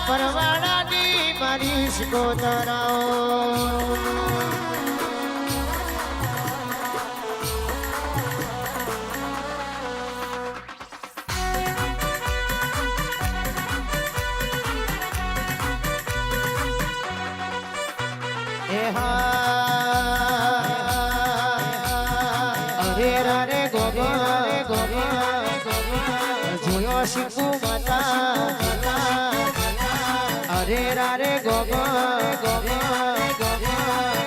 પરવાડાની મારી સિકોતરાઓ શીખુ માતા અરે રારે ગોગો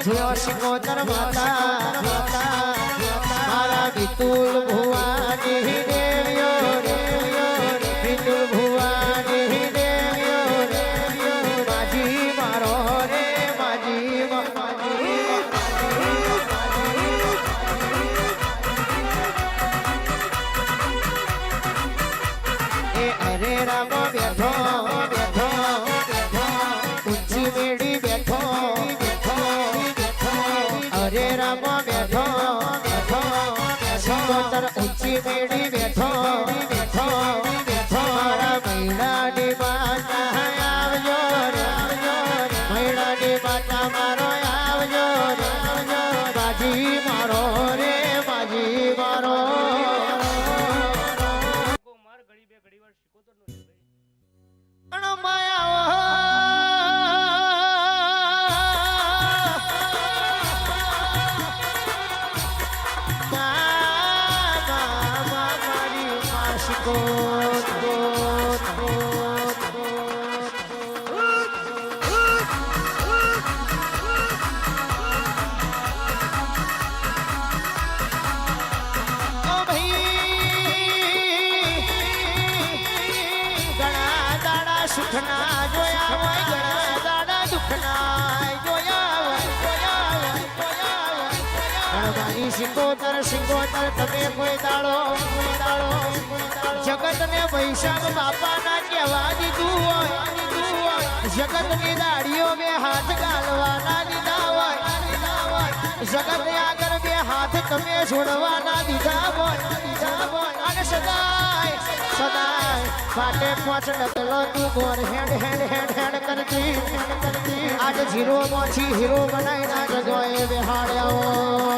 જોયો શિકોતર માતા મારા વિતુલ ભુવાની દેવ્યો વિતુલ ભુવાની દેવ્યો માજી મારો રે માજી અરે રામ બેઠો બેઠો ઊંચી મેળી બેઠો અરે રામ બેઠો બેઠો શિકોતર ઊંચી મેળી બેઠો મારા મૈડાની માતા આવજો રે મૈડાની માતા મારો આવજો રે બાજી મારો રે બાજી મારો સુખના જોયા હોય ઘણા દાડા દુખના જોયા હોય સિકોતર તમે કોઈ દાડો જગતને વૈશાખ બાપાના કહેવા દીધું હોય જગતની દાડીઓ બે હાથ ગાલવાના દીધા હોય જગત આગળ બે હાથ તમે છોડવાના દીધા હોય અને સદાય પાટે પાંચ ડગલો તું ગોર હેડ કરતી આજ જીરો મોછી હીરો બનાવી ના જગોએ બેહાડ્યા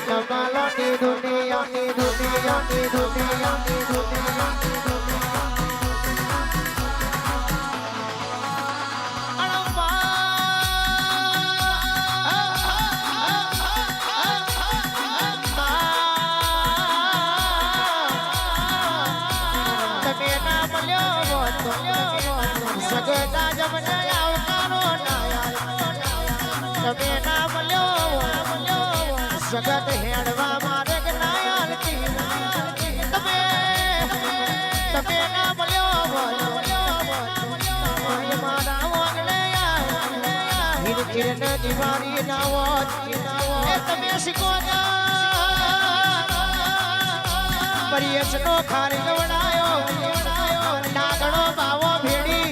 નમાલોની દુનિયા તમે ના મળ્યો સગતા જમને આવકારો તમે ના મળ્યો જગત હેડવા મારે જ્ઞાનથી તમે ના મળ્યો મારા વાંગલે કિરણ દિવાળી નાવો તમે શીખોતા પરિયસ નો ખારી વડાયો નાગણો બાવો ભેડી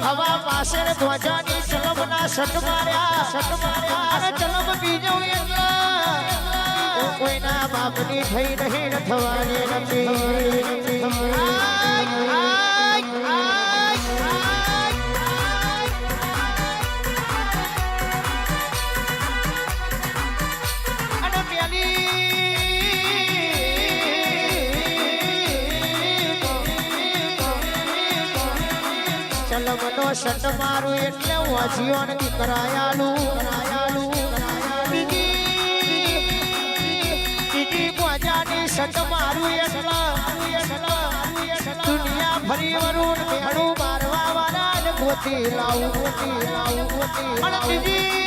હવા પાસે ધ્વજાની ચલમના શટ માર્યા અને ચલમ બીજો કોઈના બાપની થઈ રહી ન થવાની નથી અને પેલી ચલમનો શટ મારું એટલે વાજીઓ નથી કરાયાલું ગોજાની શટ મારું એટલા દુનિયા ફરી વરું મેળું મારવા વાળા ને ગોતી લાવું અને બીજી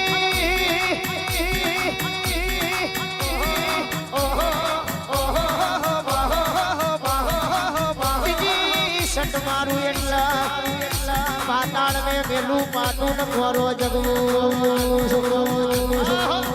શટ મારું એટલા પાતાળ મેં મેલું પાતું ન ખોરો જગવું